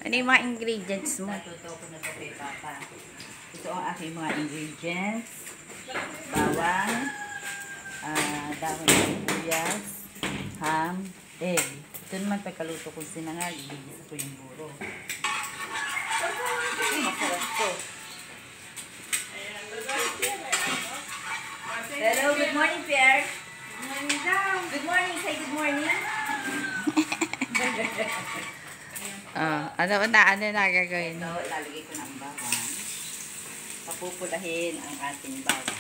Ano yung mga ingredients mo? Natuto ko na ito kay Papa. Ito ang aking mga ingredients. Bawang, dahon ng sibuyas, ham, egg. Ito naman pagkaluto kong sinangag, bigis ko yung buro. Ay, masarap to. Hello, good morning, Pierre. Good morning daw. Good morning, say good morning. Ano na gagawin mo? So, lalagay ko ng bawang. Papupulahin ang ating bawang.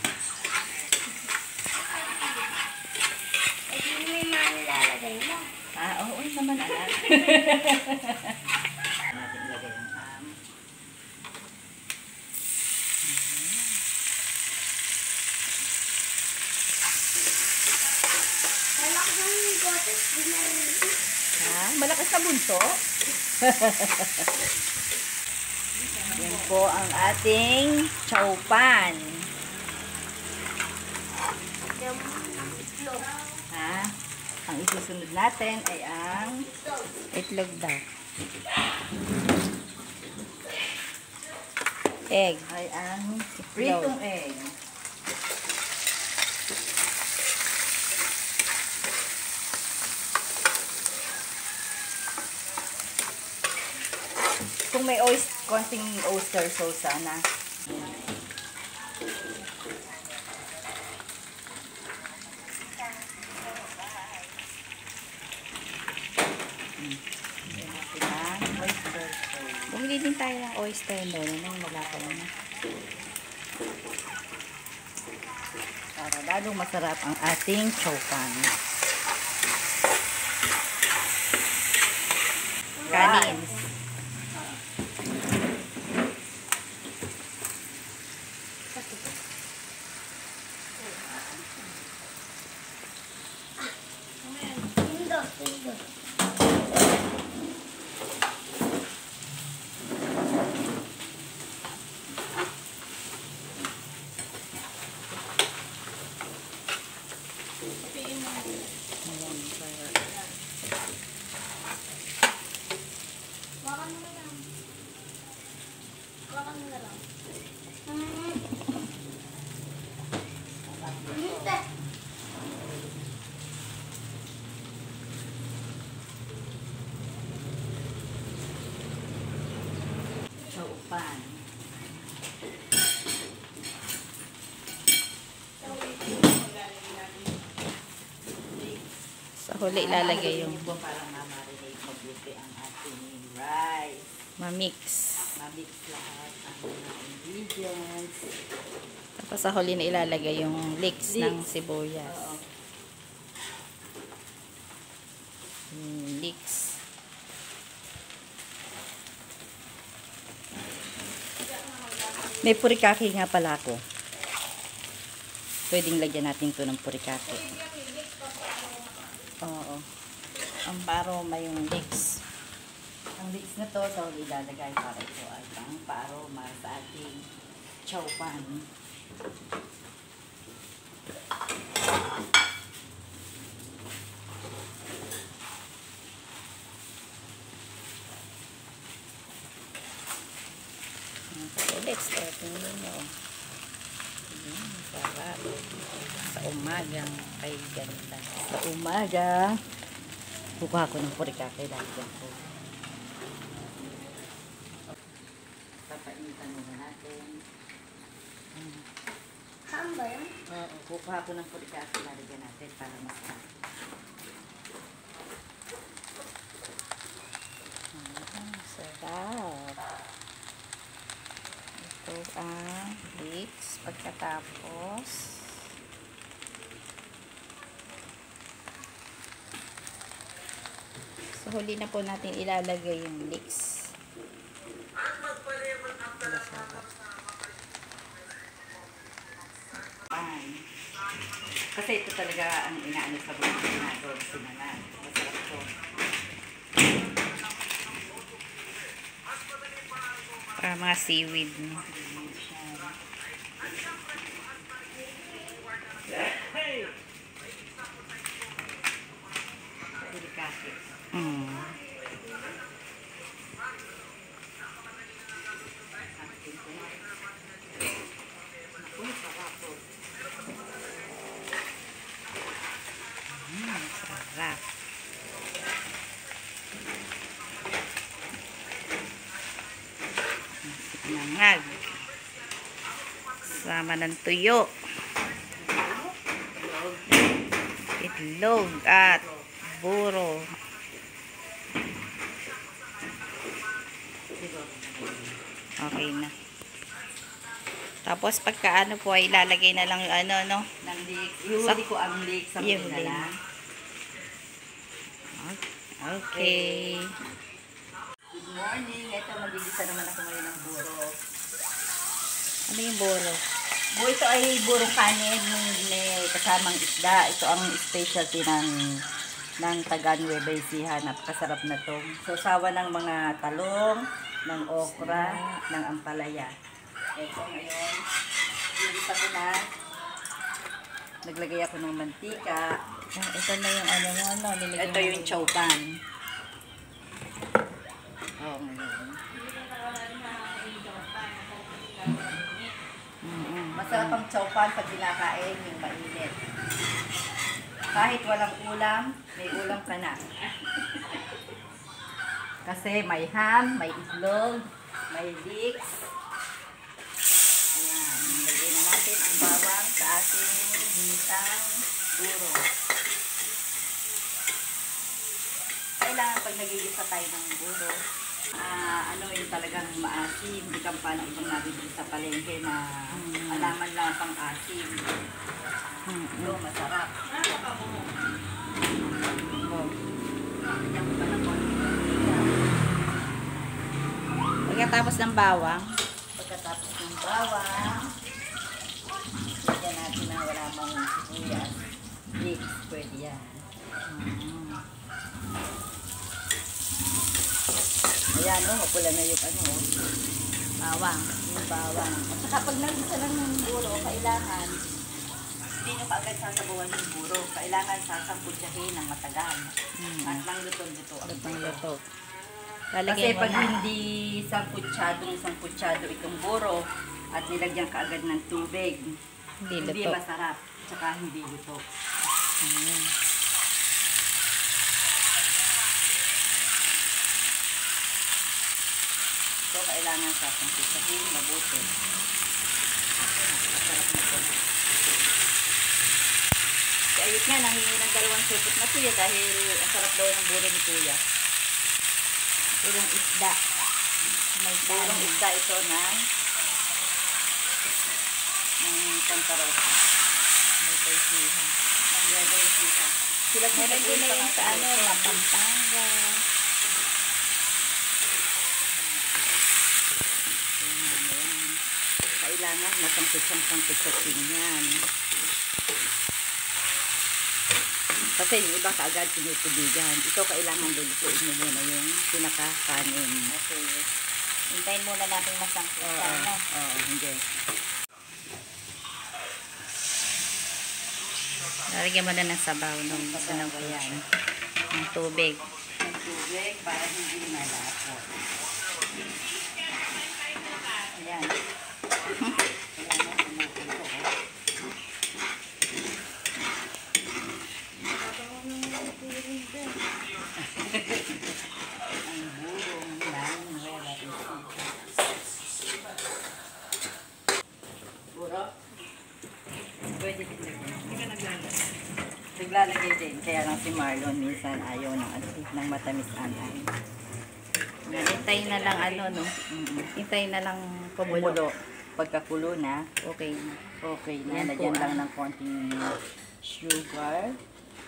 Hindi may mga nilalagay mo. Oo naman, anak. Natin ilagay ang ham. Malakas ang gotes. Malakas na bunso. Yan po ang ating chowpan. Ha? Ang isusunod natin ay ang Itlog daw. Egg. ay ang pritong egg. Kung may konting oyster sauce sana. Oyster sauce. Bumili din tayo ng oyster doon. Nang malakaw na. Para lalong masarap ang ating chowpan. Kanin. Tindo. Wakan mo lang. Wakan mo lang. Hindi. Chowpan. Sa huli ilalagay yung Parang mamarinate mabuti ang ating rice. mamix. Mabix lahat ang mga ingredients. Tapos sa huli na ilalagay yung leeks ng Oo. sibuyas. Leeks. May purikake nga pala ako. Pwedeng lagyan natin ito ng purikake. Oo. Ang paroma yung leeks. Ang leeks na to, sa huli ilalagay para ito ay pang paroma sa ating chowpan. So, let's start nyo. Sarap. Sa umagang kay ganda. Sa umaga, kukuha ko ng purikake. Lagyan ko. Papainitan muna natin. Ham ba yun? Oo, kukuha ko ng purikake. Lalagyan natin para masarap. Sarap. Ito ang leeks. Pagkatapos, sa huli na po natin ilalagay yung leeks. Masarap. Kasi ito talaga ang inaano sa buhay natin. Sinanan. Masarap to. Para mga seaweed. No? Purikake. Mm. Nangag. Sama ng tuyo. Itlog at buro. Okay na. Tapos pagka ano po ay ilalagay na lang yung ano no. Ng leek. Ihuli ko ang leek sa Ihuli. pinala. Okay. Good morning. Ito, magigisa naman ako ngayon ng buro. Ano yung buro? Ito ay burong kanin. May kasamang isda. Ito ang specialty ng taga Nueva Ecija. Napakasarap na to. Sausawa ng mga talong, ng okra, ng ampalaya. Ito ngayon, gigisa ko na. Naglagay ako ng mantika. Ito na yung ano mo, ano? Ito yung chowpan. Ngayon. Masarap ang chowpan pag kinakain yung mainit. Kahit walang ulam, may ulam ka na. Kasi may ham, may itlog, may leeks. Ayan, lagyan na natin ang bawang sa ating ginisang buro. Kailangan pag nagigisa tayo ng buro, yung talagang maasim, hindi kang paano ibang nabibili sa palengke na alaman lang pang asim. Ito, masarap. Pagkatapos ng bawang, Pagkatapos ng bawang, lagyan natin na wala mang sibuyas. Leeks, pwede yan. Ayan, mapula na yung bawang. yung bawang. At saka pag nagisa lang ng buro, kailangan hindi nyo kaagad sasabawan yung buro. Kailangan sasamputsahin ng matagal. At lang luto-luto ang buro. Luto. Kasi Lalagyan mo pag na. hindi samputsyado itong buro at nilagyan ka agad ng tubig, Hindi hindi luto. masarap. Tsaka hindi luto. So, kailangan sasamputsahin mabuti. Masarap na po. Si Ayut nga, nanghingi ng 2 supot na tuya dahil ang sarap daw ng buro ni Kuya. Ilang isda. May Burong kanin. isda ito ng Pantarosa. May paisihan. Ng Nueva Ecija. Sila Meron din na yung sa ano, Pampanga. Ayan. Kailangan masampit-sampit yan. Kasi yung iba kaagad tinutubigan. Ito kailangan lulutuin mo muna yung pinaka-kanin. Okay. Hintayin muna natin masangkot. Ano? Hindi. Lalagyan mo na ng sabaw nung Sabaw yan. ng tubig. Ng tubig para hindi malapot. Ayan. Kailangan kumukulo. Ang burong ng Nueva Ecija. Buro? Pwede din lagyan. Hindi ka naglalagay. Naglalagay din. Kaya lang si Marlon minsan ayaw ng matamis anay. Hintayin na lang ano, no? Hintayin na lang kumulo. Kumulo. Pagkakulo na, Okay na. okay na. Yan Lagyan po lang ang- ng konting sugar,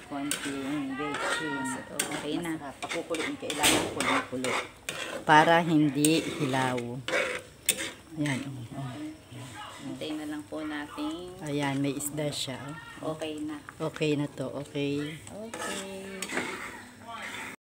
konting baking. Okay na. Masarap. Pakukuloyin, kailangan kulo-kulo. Para hindi hilaw. Ayan. Hintayin na lang po natin. Ayan, may isda siya. Okay na. Okay na to. Okay. Okay.